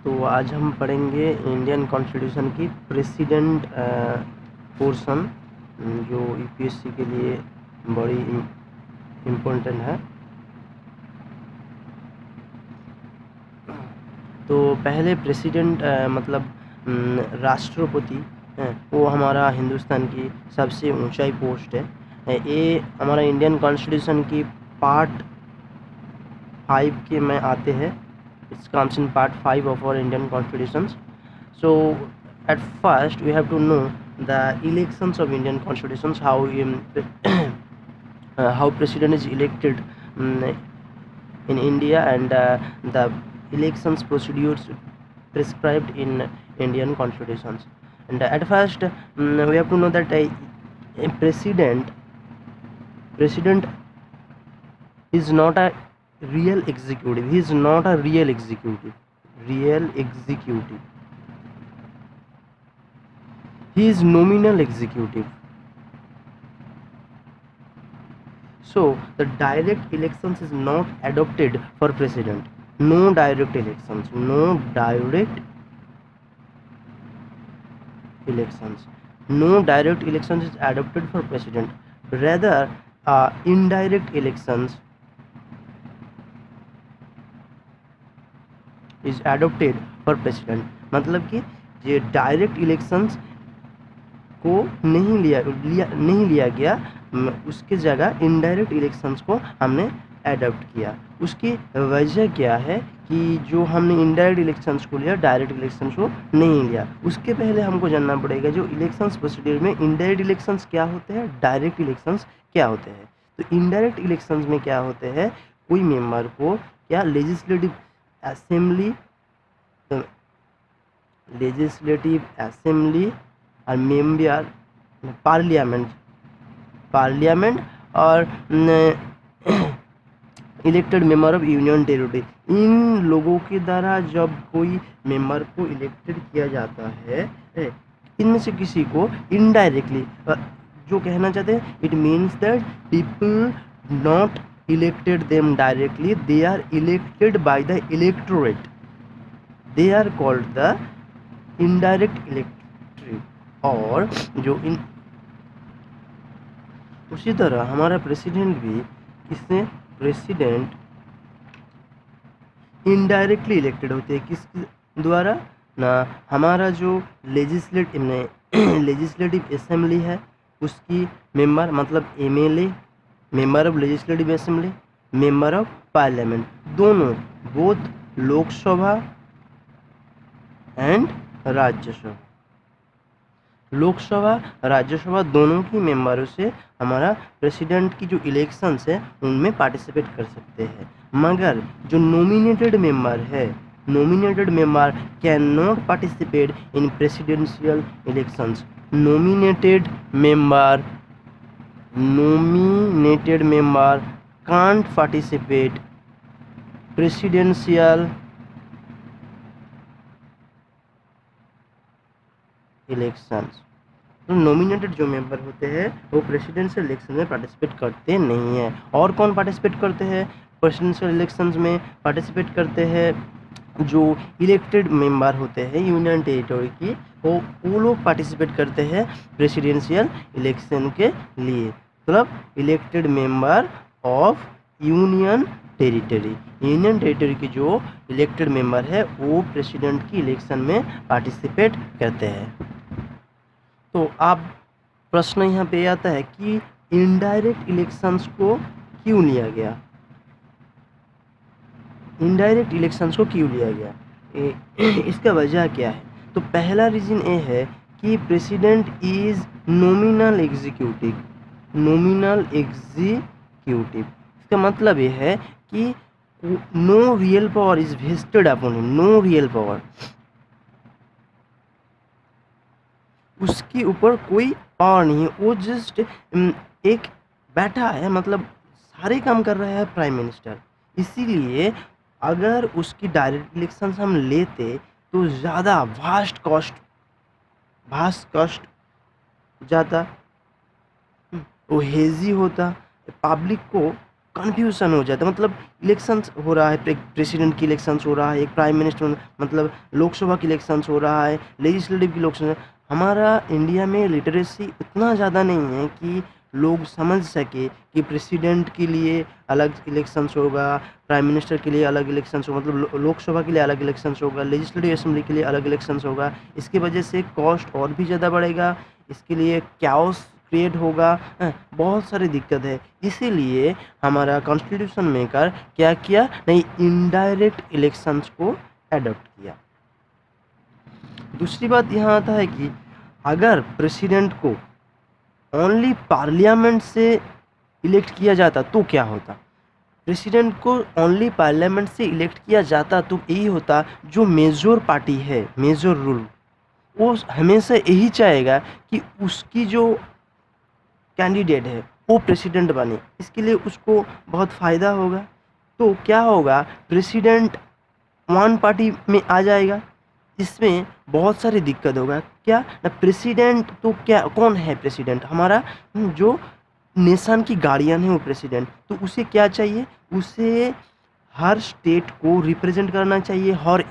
तो आज हम पढ़ेंगे इंडियन कॉन्स्टिट्यूशन की प्रेसिडेंट पोर्शन जो यूपीएससी के लिए बड़ी इम्पोर्टेंट है। तो पहले प्रेसिडेंट मतलब राष्ट्रपति वो हमारा हिंदुस्तान की सबसे ऊंचाई पोस्ट है। ये हमारा इंडियन कॉन्स्टिट्यूशन की पार्ट 5 के में आते हैं। It comes in part 5 of our Indian constitutions. So at first we have to know the elections of Indian constitutions, how president is elected in India, and the elections procedures prescribed in Indian constitutions. And at first we have to know that a president is not a real executive. He is not a real executive. He is nominal executive. So the direct elections is not adopted for president. No direct elections. No direct elections is adopted for president. Rather, indirect elections is adopted for president. मतलब कि ये direct elections को नहीं लिया गया, उसके जगह indirect elections को हमने एडॉप्ट किया। उसकी वजह क्या है कि जो हमने इनडायरेक्ट इलेक्शंस को लिया, डायरेक्ट इलेक्शंस को नहीं लिया। उसके पहले हमको जानना पड़ेगा जो इलेक्शंस प्रोसीड्यूर में इनडायरेक्ट इलेक्शंस क्या होते हैं, डायरेक्ट इलेक्शंस क्या होते हैं। तो इनडायरेक्ट इलेक्शंस में क्या होते हैं, कोई मेंबर को क्या लेजिस्लेटिव असेंबली और मेंबर पार्लियामेंट और elected member of union territory, इन लोगों के द्वारा जब कोई मेंबर को इलेक्टेड किया जाता है, इनमें से किसी को इनडायरेक्टली, जो कहना चाहते हैं, it means that people not elected them directly, they are elected by the electorate, they are called the indirect electorate। और जो उसी तरह हमारा प्रेसिडेंट भी, इससे प्रेसिडेंट इनडायरेक्टली इलेक्टेड होते हैं। किसके द्वारा ना, हमारा जो लेजिस्लेटिव असेंबली है उसकी मेंबर, मतलब MLA, member of legislative assembly, member of parliament, दोनों, बोथ लोकसभा एंड राज्यसभा, लोकसभा राज्यसभा दोनों की मेंबरों से हमारा प्रेसिडेंट की जो इलेक्शंस है उनमें पार्टिसिपेट कर सकते हैं। मगर जो नॉमिनेटेड मेंबर है, nominated member can not participate in presidential elections. Nominated member can't participate presidential elections। तो नॉमिनेटेड जो मेंबर होते हैं वो प्रेसिडेंशियल इलेक्शन में पार्टिसिपेट करते नहीं हैं। और कौन पार्टिसिपेट करते हैं प्रेसिडेंशियल इलेक्शंस में? पार्टिसिपेट करते हैं जो इलेक्टेड मेंबर होते हैं यूनियन टेरिटरी की, वो लोग पार्टिसिपेट करते हैं प्रेसिडेंशियल इलेक्शन के लिए। मतलब elected member of union territory की जो इलेक्टेड मेंबर है वो प्रेसिडेंट की इलेक्शन में पार्टिसिपेट करते हैं। तो अब प्रश्न यहाँ पे आता है कि इनडायरेक्ट इलेक्शंस को क्यों लिया गया, इनडायरेक्ट इलेक्शंस को क्यों लिया गया, इसका वजह क्या है? तो पहला रीज़न ये है कि प्रेसिडेंट इज नॉमिनल एग्जीक्यूटिव। इसका मतलब ये है कि no real power is vested upon him, no real power, उसके ऊपर कोई पावर नहीं है, वो जस्ट एक बैठा है, मतलब सारे काम कर रहा है प्राइम मिनिस्टर। इसीलिए अगर उसकी डायरेक्ट इलेक्शन हम लेते तो ज़्यादा वास्ट कॉस्ट जाता, वो हेजी होता, पब्लिक को कन्फ्यूज़न हो जाता है। मतलब इलेक्शंस हो रहा है, प्रेसिडेंट की इलेक्शंस हो रहा है, एक प्राइम मिनिस्टर, मतलब लोकसभा की इलेक्शंस हो रहा है, लेजिस्लेटिव की इलेक्शन। हमारा इंडिया में लिटरेसी इतना ज़्यादा नहीं है कि लोग समझ सके कि प्रेसिडेंट के लिए अलग इलेक्शंस होगा, प्राइम मिनिस्टर के लिए अलग इलेक्शंस होगा, मतलब लोकसभा के लिए अलग इलेक्शंस होगा, लेजिस्लेटिव असेंबली के लिए अलग इलेक्शंस होगा। इसकी वजह से कॉस्ट और भी ज़्यादा बढ़ेगा, इसके लिए कैओस क्रिएट होगा, बहुत सारी दिक्कत है। इसीलिए हमारा कॉन्स्टिट्यूशन मेकर क्या किया, नहीं, इनडायरेक्ट इलेक्शंस को एडॉप्ट किया। दूसरी बात यहाँ आता है कि अगर प्रेसिडेंट को ओनली पार्लियामेंट से इलेक्ट किया जाता तो क्या होता। प्रेसिडेंट को ओनली पार्लियामेंट से इलेक्ट किया जाता तो यही होता, जो मेजर पार्टी है, मेजर रूल, वो हमेशा यही चाहेगा कि उसकी जो कैंडिडेट है वो प्रेसिडेंट बने। इसके लिए उसको बहुत फ़ायदा होगा। तो क्या होगा, प्रेसिडेंट वन पार्टी में आ जाएगा, इसमें बहुत सारी दिक्कत होगा। क्या ना, प्रेसिडेंट तो क्या, कौन है प्रेसिडेंट, हमारा जो नेशन की गार्डियन है वो प्रेसिडेंट। तो उसे क्या चाहिए, उसे हर स्टेट को रिप्रेजेंट करना चाहिए, हर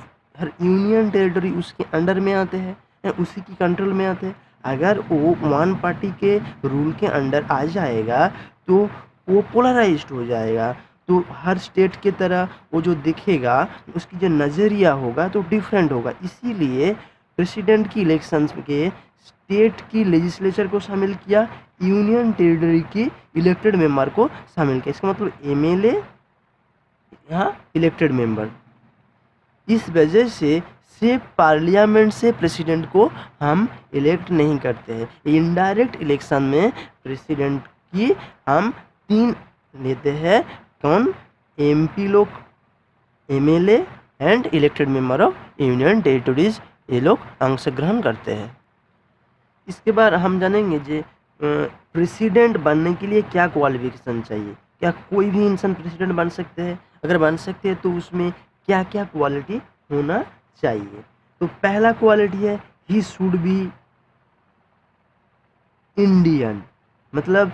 यूनियन टेरिटरी उसके अंडर में आते हैं, उसी की कंट्रोल में आते हैं। अगर वो वन पार्टी के रूल के अंडर आ जाएगा तो वो पोलराइज्ड हो जाएगा। तो हर स्टेट के तरह वो जो दिखेगा, उसकी जो नज़रिया होगा तो डिफरेंट होगा। इसीलिए प्रेसिडेंट की इलेक्शंस के स्टेट की लेजिस्लेचर को शामिल किया, यूनियन टेरिटरी की इलेक्टेड मेंबर को शामिल किया। इसका मतलब एमएलए यहाँ इलेक्टेड मेंबर। इस वजह से सिर्फ पार्लियामेंट से प्रेसिडेंट को हम इलेक्ट नहीं करते हैं। इनडायरेक्ट इलेक्शन में प्रेसिडेंट की हम 3 लेते हैं, कौन, एमपी लोग, MLA and elected member of union territories, ये लोग अंशग्रहण करते हैं। इसके बाद हम जानेंगे जे प्रेसिडेंट बनने के लिए क्या क्वालिफिकेशन चाहिए। क्या कोई भी इंसान प्रेसिडेंट बन सकते हैं, अगर बन सकते हैं तो उसमें क्या क्या क्वालिटी होना चाहिए। तो पहला क्वालिटी है, ही शुड बी इंडियन, मतलब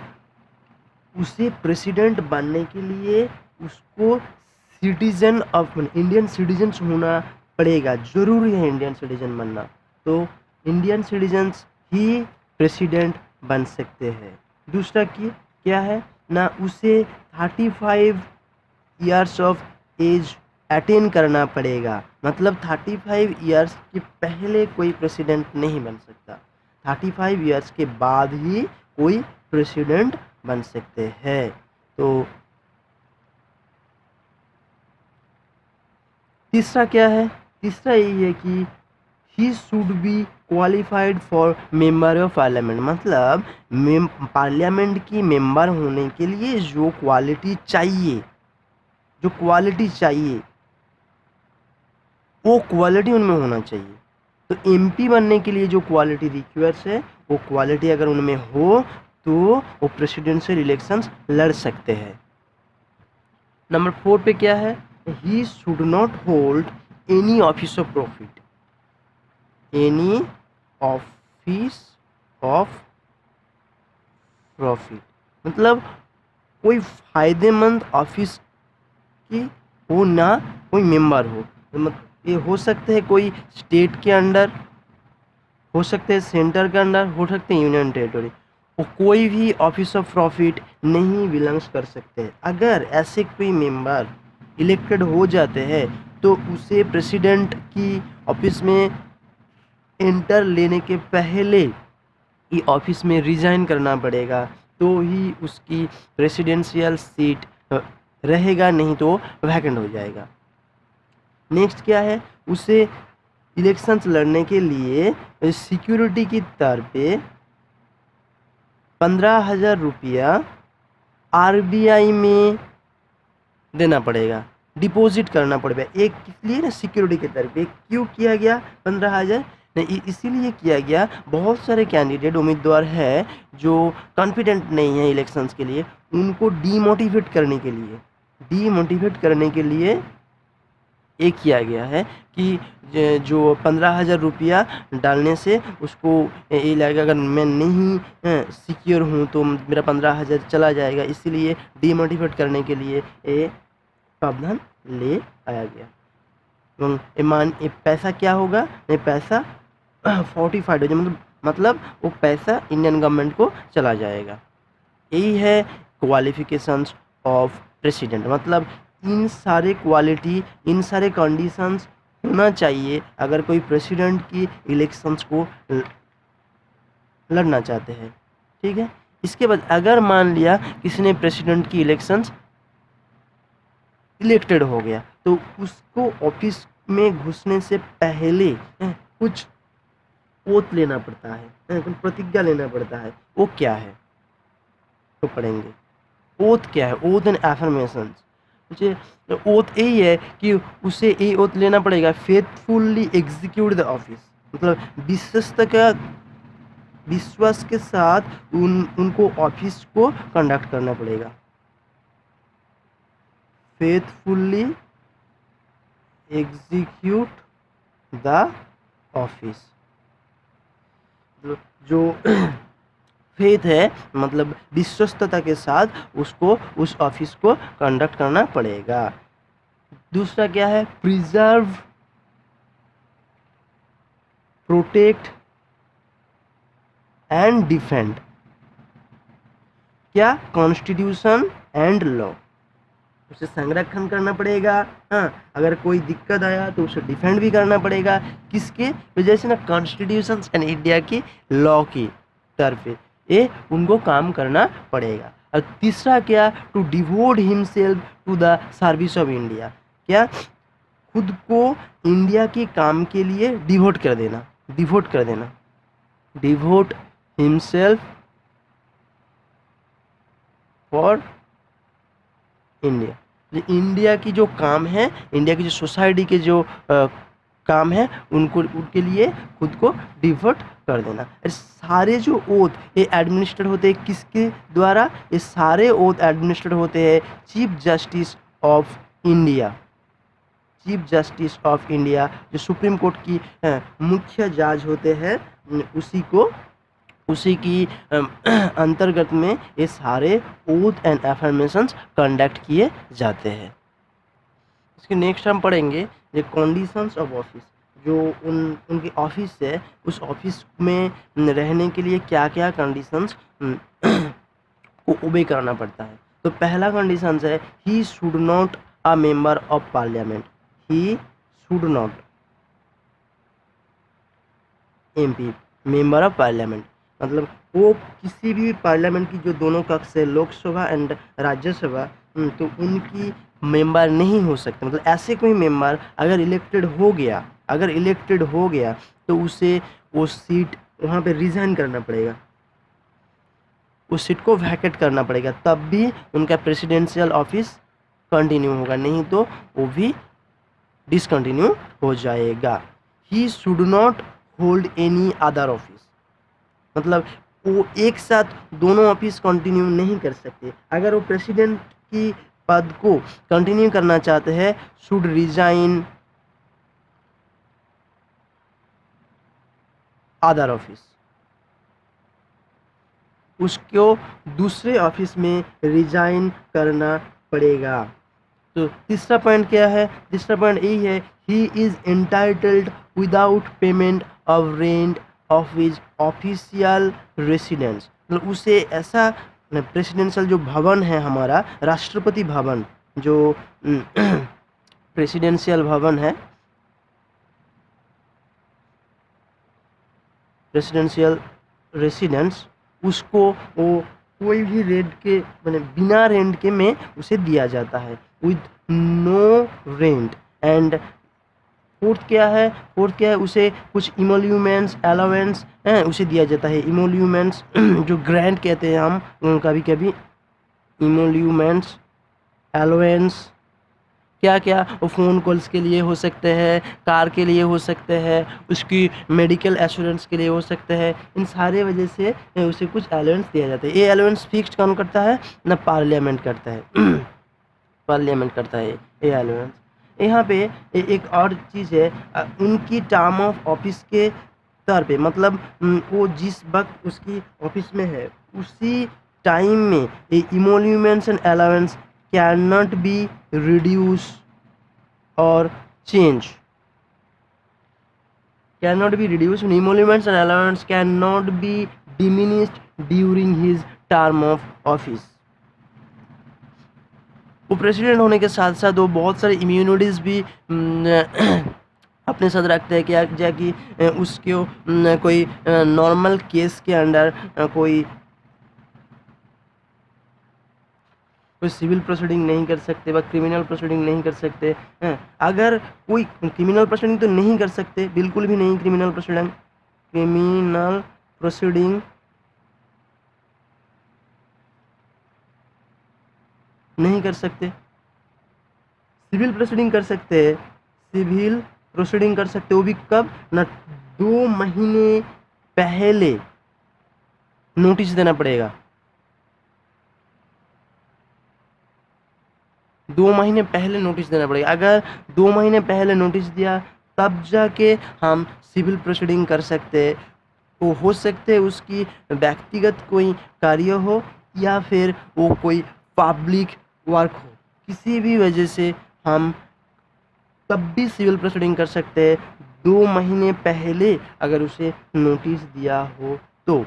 उसे प्रेसिडेंट बनने के लिए उसको सिटीजन ऑफ, इंडियन सिटीजन होना पड़ेगा, ज़रूरी है इंडियन सिटीजन बनना। तो इंडियन सिटीजन्स ही प्रेसिडेंट बन सकते हैं। दूसरा की क्या है ना, उसे 35 ईयर्स ऑफ एज अटेन करना पड़ेगा, मतलब 35 ईयर्स के पहले कोई प्रेसिडेंट नहीं बन सकता, 35 ईयर्स के बाद ही कोई प्रेसिडेंट बन सकते हैं। तो तीसरा क्या है, तीसरा यही है कि he should be qualified for member of parliament, मतलब पार्लियामेंट की मेंबर होने के लिए जो क्वालिटी चाहिए, जो क्वालिटी चाहिए वो क्वालिटी उनमें होना चाहिए। तो एमपी बनने के लिए जो क्वालिटी रिक्वायर्स है, वो क्वालिटी अगर उनमें हो तो वो प्रेसिडेंशियल इलेक्शंस लड़ सकते हैं। नंबर 4 पे क्या है, he should not hold any office of profit, any office of profit, मतलब कोई फ़ायदेमंद ऑफिस की हो ना, कोई मेंबर हो। मतलब ये हो सकते हैं कोई स्टेट के अंडर, हो सकते हैं सेंटर के अंडर, हो सकते हैं यूनियन टेरिटरी, वो कोई भी ऑफिस ऑफ प्रॉफिट नहीं बिलोंग्स कर सकते। अगर ऐसे कोई मेंबर इलेक्टेड हो जाते हैं तो उसे प्रेसिडेंट की ऑफिस में एंटर लेने के पहले ये ऑफिस में रिज़ाइन करना पड़ेगा, तो ही उसकी प्रेसिडेंशियल सीट रहेगा, नहीं तो वैकेंट हो जाएगा। नेक्स्ट क्या है, उसे इलेक्शंस लड़ने के लिए सिक्योरिटी की तौर पे 15,000 रुपया आरबीआई में देना पड़ेगा, डिपॉजिट करना पड़ेगा। एक किस लिए ना, सिक्योरिटी के तौर पे। क्यों किया गया 15,000, नहीं इसीलिए किया गया, बहुत सारे कैंडिडेट उम्मीदवार है जो कॉन्फिडेंट नहीं है इलेक्शंस के लिए, उनको डीमोटिवेट करने के लिए ये किया गया है कि जो 15,000 रुपया डालने से उसको ये लगेगा अगर मैं नहीं सिक्योर हूँ तो मेरा 15,000 चला जाएगा, इसीलिए डीमोटिवेट करने के लिए ये प्रावधान ले आया गया। ये पैसा क्या होगा, ये पैसा 45 हो जाए, मतलब वो पैसा इंडियन गवर्नमेंट को चला जाएगा। यही है क्वालिफिकेशंस ऑफ प्रेसिडेंट, मतलब इन सारे क्वालिटी, इन सारे कंडीशंस होना चाहिए अगर कोई प्रेसिडेंट की इलेक्शंस को लड़ना चाहते हैं। ठीक है, इसके बाद अगर मान लिया किसी ने प्रेसिडेंट की इलेक्शंस इलेक्टेड हो गया तो उसको ऑफिस में घुसने से पहले कुछ ओथ लेना पड़ता है, कुछ प्रतिज्ञा लेना पड़ता है। वो क्या है तो पढ़ेंगे। ओथ क्या है, ओथ एंड एफर्मेशन। ओथ यही है कि उसे ये ओथ लेना पड़ेगा, फेथफुली एग्जीक्यूट द ऑफिस, मतलब विश्वास के साथ उनको ऑफिस को कंडक्ट करना पड़ेगा। फेथफुली एग्जीक्यूट द ऑफिस, जो फेथ है मतलब विश्वस्तता के साथ उसको उस ऑफिस को कंडक्ट करना पड़ेगा। दूसरा क्या है, प्रिजर्व, प्रोटेक्ट एंड डिफेंड। क्या, कॉन्स्टिट्यूशन एंड लॉ, उसे संरक्षण करना पड़ेगा। हाँ, अगर कोई दिक्कत आया तो उसे डिफेंड भी करना पड़ेगा। किसके वजह से ना, कॉन्स्टिट्यूशन एंड इंडिया की लॉ की तरफ ये उनको काम करना पड़ेगा। और तीसरा क्या, to devote himself to the service of India. क्या, खुद को इंडिया के काम के लिए डिवोट कर देना, डिवोट कर देना, devote himself for India. India की जो काम है, इंडिया की जो सोसाइटी के जो काम है उनके लिए खुद को डिवोट कर देना। सारे जो ओथ ये एडमिनिस्ट्रेट होते हैं किसके द्वारा, ये सारे ओथ एडमिनिस्ट्रेट होते हैं chief justice of India. Chief justice of India जो सुप्रीम कोर्ट की मुख्य जज होते हैं, उसी की अंतर्गत में ये सारे ओथ एंड एफर्मेशंस कंडक्ट किए जाते हैं। इसके नेक्स्ट हम पढ़ेंगे ये कंडीशंस ऑफ ऑफिस, जो उनके ऑफिस है उस ऑफिस में रहने के लिए क्या क्या कंडीशंस को ओबे करना पड़ता है। तो पहला कंडीशन है, he should not a member of parliament. He should not MP, member of parliament, मतलब वो किसी भी पार्लियामेंट की जो दोनों कक्ष है, लोकसभा एंड राज्यसभा, तो उनकी मेंबर नहीं हो सकते। मतलब ऐसे कोई मेंबर अगर इलेक्टेड हो गया तो उसे वो सीट वहाँ पे रिजाइन करना पड़ेगा, उस सीट को वैकेट करना पड़ेगा, तब भी उनका प्रेसिडेंशियल ऑफिस कंटिन्यू होगा, नहीं तो वो भी डिसकंटिन्यू हो जाएगा। He should not hold any other office, मतलब वो एक साथ दोनों ऑफिस कंटिन्यू नहीं कर सकते। अगर वो प्रेसिडेंट की पद को कंटिन्यू करना चाहते हैं, शुड रिजाइन अदर ऑफिस, उसको दूसरे ऑफिस में रिजाइन करना पड़ेगा। तो तीसरा पॉइंट क्या है, तीसरा पॉइंट यही है, he is entitled without payment of rent of his official residence. मतलब उसे ऐसा प्रेसिडेंशियल जो भवन है हमारा, राष्ट्रपति भवन जो प्रेसिडेंशियल भवन है, प्रेसिडेंशियल रेसिडेंस, उसको वो कोई भी रेंट के मतलब बिना रेंट के में उसे दिया जाता है, with no rent. And fourth क्या है, उसे कुछ इमोल्यूमेंट्स अलाउंस उसे दिया जाता है। इमोल्यूमेंट्स जो ग्रांट कहते हैं हम कभी कभी, इमोल्यूमेंट्स अलाउंस क्या क्या, वो फ़ोन कॉल्स के लिए हो सकते हैं, कार के लिए हो सकते हैं, उसकी मेडिकल एश्योरेंस के लिए हो सकते हैं। इन सारे वजह से उसे कुछ अलाउंस दिया जाता है। ये अलाउंस फिक्स्ड कौन करता है ना, पार्लियामेंट करता है पार्लियामेंट करता है ये अलाउंस। यहाँ पे एक और चीज़ है, उनकी टर्म ऑफ ऑफिस के तौर पे, मतलब वो जिस वक्त उसकी ऑफिस में है उसी टाइम में emoluments and allowance can not be reduce और change, cannot be reduced, emoluments and allowance cannot be diminished during his term of office। वो प्रेसिडेंट होने के साथ साथ वो बहुत सारे इम्यूनिटीज़ भी अपने साथ रखते हैं, क्या जैसे कि उसको कोई नॉर्मल केस के अंडर कोई सिविल प्रोसीडिंग नहीं कर सकते, व क्रिमिनल प्रोसीडिंग नहीं कर सकते हैं। अगर कोई क्रिमिनल प्रोसीडिंग तो नहीं कर सकते, बिल्कुल भी नहीं, क्रिमिनल प्रोसीडिंग नहीं कर सकते। सिविल प्रोसीडिंग कर सकते हैं, सिविल प्रोसीडिंग कर सकते, वो भी कब ना 2 महीने पहले नोटिस देना पड़ेगा, 2 महीने पहले नोटिस देना पड़ेगा। अगर 2 महीने पहले नोटिस दिया तब जाके हम सिविल प्रोसीडिंग कर सकते हैं। वो हो सकते हैं उसकी व्यक्तिगत कोई कार्य हो या फिर वो कोई पब्लिक वर्क हो, किसी भी वजह से हम तब भी सिविल प्रोसीडिंग कर सकते हैं 2 महीने पहले अगर उसे नोटिस दिया हो तो।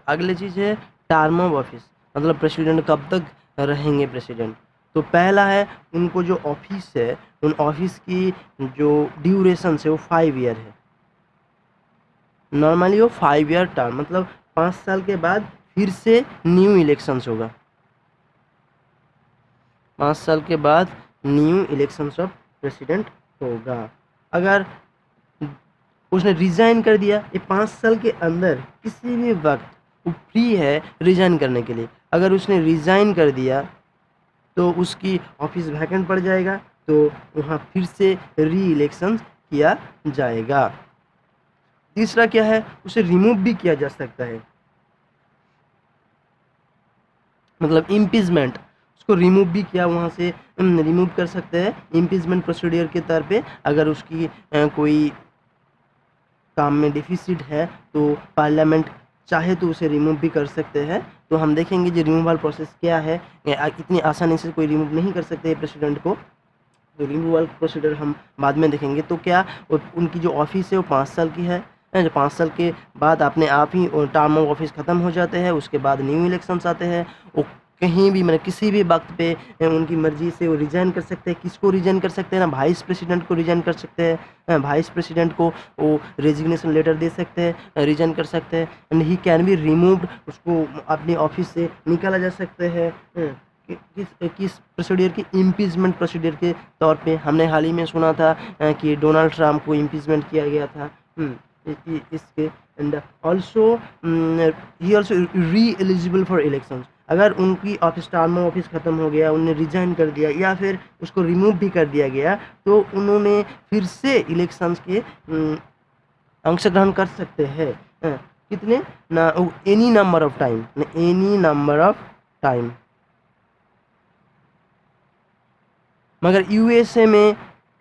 अगली चीज़ है टर्म ऑफ ऑफिस, मतलब प्रेसिडेंट कब तक रहेंगे प्रेसिडेंट। तो पहला है उनको जो ऑफिस है, उन ऑफिस की जो ड्यूरेशन है वो 5 ईयर है। नॉर्मली वो 5 ईयर टर्म, मतलब 5 साल के बाद फिर से न्यू इलेक्शंस होगा, 5 साल के बाद न्यू इलेक्शंस ऑफ प्रेसिडेंट होगा। अगर उसने रिज़ाइन कर दिया, ये 5 साल के अंदर किसी भी वक्त वो फ्री है रिज़ाइन करने के लिए। अगर उसने रिज़ाइन कर दिया तो उसकी ऑफिस वैकेंट पड़ जाएगा, तो वहाँ फिर से री इलेक्शन किया जाएगा। तीसरा क्या है, उसे रिमूव भी किया जा सकता है, मतलब इम्पीचमेंट, उसको रिमूव भी किया, वहाँ से रिमूव कर सकते हैं इम्पीचमेंट प्रोसीडियर के तौर पे। अगर उसकी कोई काम में डिफिसिट है तो पार्लियामेंट चाहे तो उसे रिमूव भी कर सकते हैं। तो हम देखेंगे जो रिमूवल प्रोसेस क्या है, इतनी आसानी से कोई रिमूव नहीं कर सकते प्रेसिडेंट को, तो रिमूवल प्रोसीडर हम बाद में देखेंगे। तो क्या उनकी जो ऑफिस है वो 5 साल की है, जो 5 साल के बाद अपने आप ही टर्म ऑफ ऑफिस ख़त्म हो जाते हैं, उसके बाद न्यू इलेक्शंस आते हैं। वो कहीं भी, मतलब किसी भी वक्त पे उनकी मर्ज़ी से वो रिज़ाइन कर सकते हैं। किसको रिज़ाइन कर सकते हैं ना, वाइस प्रेसिडेंट को रिज़ाइन कर सकते हैं, वाइस प्रेसिडेंट को वो रेजिग्नेशन लेटर दे सकते हैं, रिज़ाइन कर सकते हैं, and he can be removed, उसको अपने ऑफिस से निकाला जा सकते हैं। किस प्रोसीडियर की, इम्पीचमेंट प्रोसीडियर के तौर पे। हमने हाल ही में सुना था कि डोनाल्ड ट्रम्प को इम्पीचमेंट किया गया था इसके, एंड ऑल्सो ही ऑल्सो री एलिजिबल फॉर इलेक्शंस। अगर उनकी ऑफिस टर्म ऑफ ऑफिस ख़त्म हो गया, उन्हें रिजाइन कर दिया या फिर उसको रिमूव भी कर दिया गया, तो उन्होंने फिर से इलेक्शंस के अंशग्रहण कर सकते हैं। कितने ना, any number of time, any number of time. मगर यूएसए में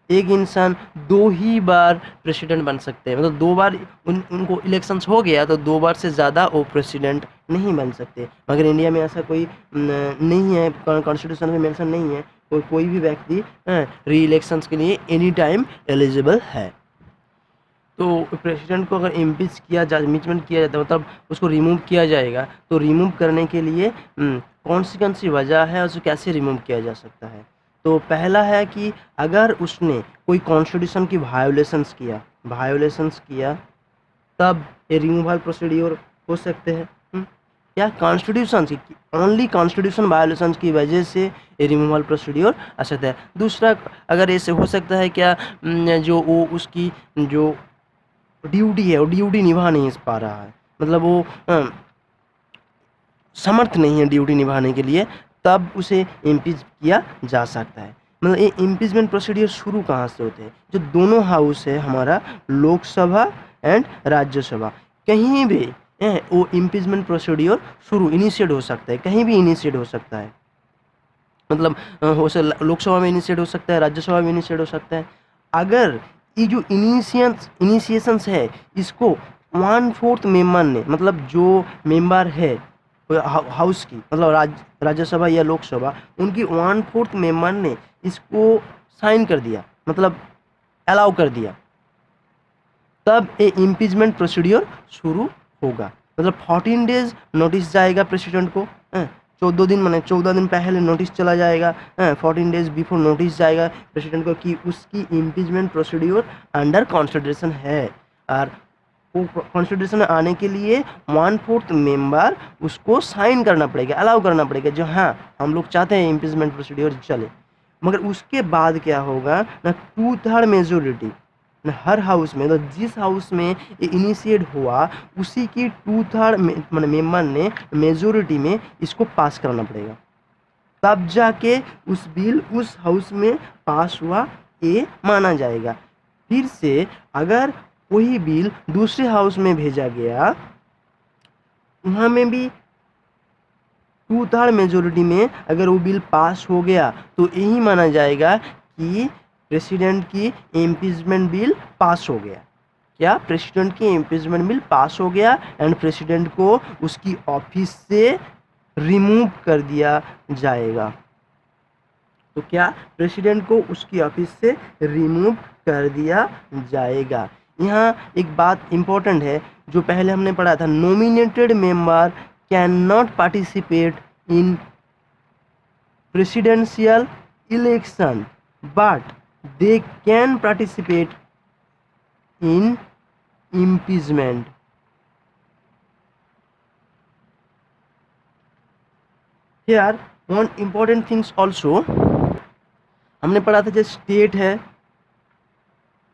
एक इंसान 2 ही बार प्रेसिडेंट बन सकते हैं, मतलब 2 बार उनको इलेक्शंस हो गया तो 2 बार से ज़्यादा वो प्रेसिडेंट नहीं बन सकते। मगर इंडिया में ऐसा कोई नहीं है, कॉन्स्टिट्यूशन में मेंशन नहीं है कोई भी व्यक्ति री इलेक्शंस के लिए एनी टाइम एलिजिबल है। तो प्रेसिडेंट को अगर इम्पीच किया इम्पीचमेंट किया जाता है, मतलब उसको रिमूव किया जाएगा, तो रिमूव करने के लिए कौन सी वजह है, उसे कैसे रिमूव किया जा सकता है। तो पहला है कि अगर उसने कोई कॉन्स्टिट्यूशन की वायोलेशंस किया तब ये रिमूवल प्रोसीड्योर हो सकते हैं। क्या कॉन्स्टिट्यूशन की, ओनली कॉन्स्टिट्यूशन वायोलेशंस की वजह से ये रिमूवल प्रोसीड्योर आ सकता है। दूसरा, अगर ऐसे हो सकता है क्या, जो वो उसकी जो ड्यूटी है वो ड्यूटी निभा नहीं पा रहा है, मतलब वो समर्थ नहीं है ड्यूटी निभाने के लिए, तब उसे इम्पीच किया जा सकता है। मतलब ये इम्पीचमेंट प्रोसीडियर शुरू कहाँ से होते हैं, जो दोनों हाउस है हमारा, लोकसभा एंड राज्यसभा, कहीं भी वो इम्पीचमेंट प्रोसीडियर शुरू इनिशिएट हो सकता है, कहीं भी इनिशिएट हो सकता है। मतलब लोकसभा में इनिशिएट हो सकता है, राज्यसभा में इनिशिएट हो सकता है। अगर ये जो इनिशिएशंस है इसको 1/4 मेंबर ने, मतलब जो मेंबर है हाउस की, मतलब राज्यसभा या लोकसभा, उनकी 1/4 मेंबर ने इसको साइन कर दिया, मतलब अलाउ कर दिया, तब ये इम्पीचमेंट प्रोसीड्योर शुरू होगा। मतलब 14 डेज नोटिस जाएगा प्रेसिडेंट को, 14 दिन, मैंने 14 दिन पहले नोटिस चला जाएगा, 14 डेज बिफोर नोटिस जाएगा प्रेसिडेंट को कि उसकी इम्पीचमेंट प्रोसीड्योर अंडर कंसिडरेशन है। और वो कंसिडरेशन में आने के लिए 1/4 मेंबर उसको साइन करना पड़ेगा, अलाउ करना पड़ेगा, जो हाँ हम लोग चाहते हैं इम्पीचमेंट प्रोसीड्योर चले। मगर उसके बाद क्या होगा ना, 2/3 मेजोरिटी हर हाउस में, तो जिस हाउस में ये इनिशिएट हुआ उसी की 2/3 मेंबर ने मेजोरिटी में इसको पास कराना पड़ेगा, तब जाके उस बिल उस हाउस में पास हुआ ये माना जाएगा। फिर से अगर वही बिल दूसरे हाउस में भेजा गया, वहाँ में भी 2/3 मेजोरिटी में अगर वो बिल पास हो गया तो यही माना जाएगा कि प्रेसिडेंट की इम्पीचमेंट बिल पास हो गया। क्या प्रेसिडेंट की इम्पीचमेंट बिल पास हो गया एंड प्रेसिडेंट को उसकी ऑफिस से रिमूव कर दिया जाएगा। तो क्या प्रेसिडेंट को उसकी ऑफिस से रिमूव कर दिया जाएगा। यहाँ एक बात इम्पोर्टेंट है जो पहले हमने पढ़ा था, nominated member can not participate in presidential election but they can participate in impeachment। Here one important things also, हमने पढ़ा था जो स्टेट है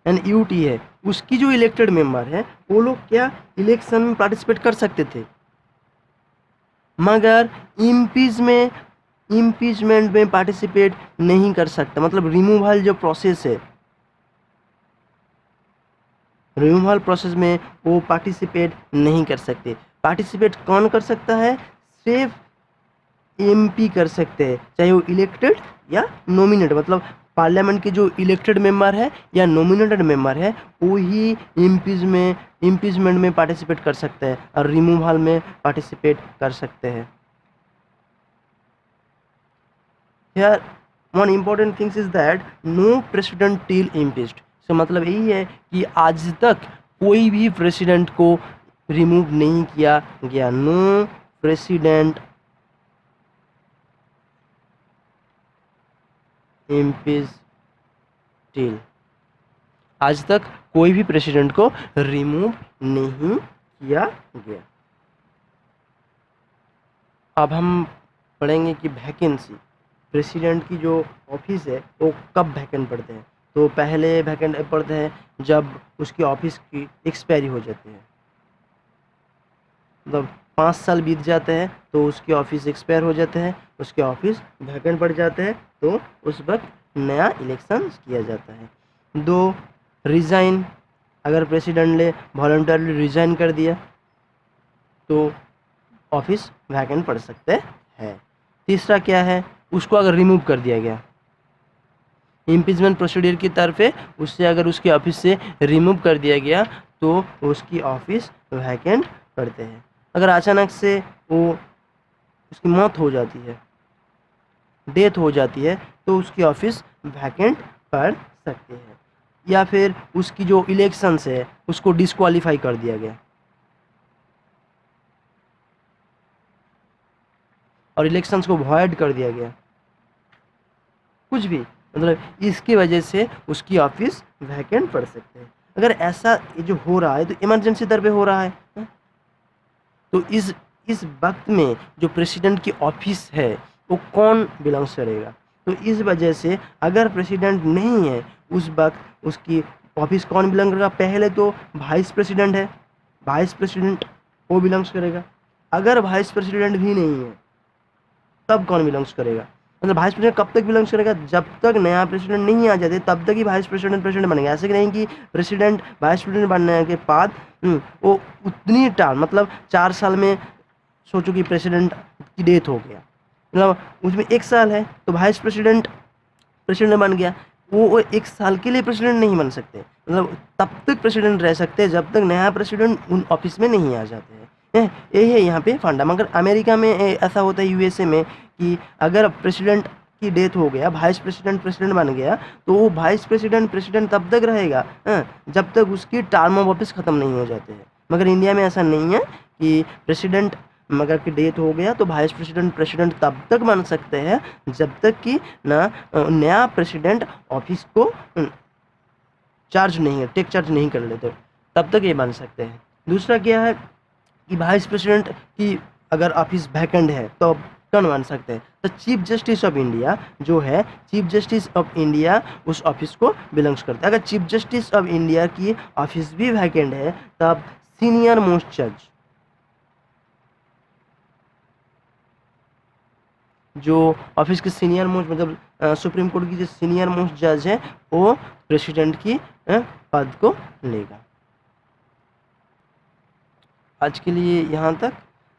एंड यूटी है, उसकी जो इलेक्टेड मेंबर है वो लोग क्या इलेक्शन में पार्टिसिपेट कर सकते थे, मगर इम्पीचमेंट में पार्टिसिपेट नहीं कर सकता। मतलब रिमूवल जो प्रोसेस है, रिमूवल प्रोसेस में वो पार्टिसिपेट नहीं कर सकते। पार्टिसिपेट कौन कर सकता है, सिर्फ एमपी कर सकते हैं, चाहे वो इलेक्टेड या नॉमिनेटेड, मतलब पार्लियामेंट के जो इलेक्टेड मेंबर है या नॉमिनेटेड मेंबर है वो ही इम्पीचमेंट में पार्टिसिपेट कर सकते हैं और रिमूवल में पार्टिसिपेट कर सकते हैं। Here one important thing is that no president till impeached। so मतलब यही है कि आज तक कोई भी प्रेसिडेंट को रिमूव नहीं किया गया। नो प्रेसिडेंट इम्पीच टिल, आज तक कोई भी प्रेसिडेंट को रिमूव नहीं किया गया। अब हम पढ़ेंगे कि वैकेंसी, प्रेसिडेंट की जो ऑफिस है वो कब वैकेंट पड़ते हैं। तो पहले वैकेंट पड़ते हैं जब उसकी ऑफिस की एक्सपायरी हो जाती है, मतलब 5 साल बीत जाते हैं तो उसकी ऑफिस एक्सपायर हो जाते हैं, उसके ऑफिस वैकेंट पड़ जाते हैं, तो उस वक्त नया इलेक्शन किया जाता है। 2 रिज़ाइन, अगर प्रेसिडेंट ने वॉलंटरली रिज़ाइन कर दिया तो ऑफिस वैकेंट पड़ सकते हैं। तीसरा क्या है, उसको अगर रिमूव कर दिया गया, इम्पीचमेंट प्रोसीडियर की तरफ से उससे अगर उसकी ऑफिस से रिमूव कर दिया गया तो उसकी ऑफिस वैकेंट पड़ते हैं। अगर अचानक से वो उसकी मौत हो जाती है, डेथ हो जाती है, तो उसकी ऑफिस वैकेंट पड़ सकती है। या फिर उसकी जो इलेक्शंस है उसको डिस्क्वालीफाई कर दिया गया और इलेक्शंस को वॉइड कर दिया गया, कुछ भी, मतलब इसकी वजह से उसकी ऑफिस वैकेंट पड़ सकते हैं। अगर ऐसा ये जो हो रहा है तो इमरजेंसी दर पे हो रहा है, तो इस वक्त में जो प्रेसिडेंट की ऑफिस है वो कौन बिलोंग्स करेगा। तो इस वजह से अगर प्रेसिडेंट नहीं है उस वक्त उसकी ऑफिस कौन बिलोंग करेगा, पहले तो वाइस प्रेसिडेंट है, वाइस प्रेसिडेंट वो बिलोंग्स करेगा। अगर वाइस प्रेसिडेंट भी नहीं है तब कौन बिलोंग्स करेगा, मतलब वाइस प्रेसिडेंट कब तक बिलोंग्स करेगा, जब तक नया प्रेसिडेंट नहीं आ जाते तब तक ही वाइस प्रेसिडेंट बनेगा। ऐसे नहीं कि प्रेसिडेंट वाइस प्रेसिडेंट बनने के बाद वो उतनी टाइम, मतलब 4 साल में सोचो कि प्रेसिडेंट की डेथ हो गया, मतलब उसमें 1 साल है तो वाइस प्रेसिडेंट प्रेसिडेंट बन गया, वो 1 साल के लिए प्रेसिडेंट नहीं बन सकते, मतलब तब तक प्रेसिडेंट रह सकते हैं जब तक नया प्रेसिडेंट उन ऑफिस में नहीं आ जाते हैं। यही है यहाँ पे फंडा। मगर अमेरिका में ऐसा होता है, यूएसए में, कि अगर प्रेसिडेंट की डेथ हो गया, वाइस प्रेसिडेंट प्रेसिडेंट बन गया, तो वो वाइस प्रेसिडेंट प्रेसिडेंट तब तक रहेगा जब तक उसकी टर्म ऑफ ऑफिस ख़त्म नहीं हो जाते हैं। मगर इंडिया में ऐसा नहीं है कि प्रेसिडेंट मगर की डेथ हो गया तो वाइस प्रेसिडेंट प्रेसिडेंट तब तक बन सकते हैं जब तक कि ना नया प्रेसिडेंट ऑफिस को चार्ज नहीं है, टेक चार्ज नहीं कर लेते, तब तक ये बन सकते हैं। दूसरा क्या है कि वाइस प्रेसिडेंट की अगर ऑफिस वैकेंट है तो कौन बन सकते हैं? तो चीफ जस्टिस ऑफ इंडिया जो है, चीफ जस्टिस ऑफ इंडिया उस ऑफिस को बिलोंग्स करता है। अगर चीफ जस्टिस ऑफ इंडिया की ऑफिस भी वैकेंट है तब सीनियर मोस्ट जज, जो ऑफिस के सीनियर मोस्ट मतलब सुप्रीम कोर्ट की जो सीनियर मोस्ट जज है वो प्रेसिडेंट की पद को लेगा। आज के लिए यहाँ तक।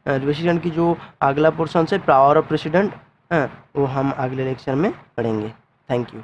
प्रेसिडेंट की जो अगला पोर्शन है पावर ऑफ प्रेसिडेंट, वो हम अगले लेक्चर में पढ़ेंगे। Thank you.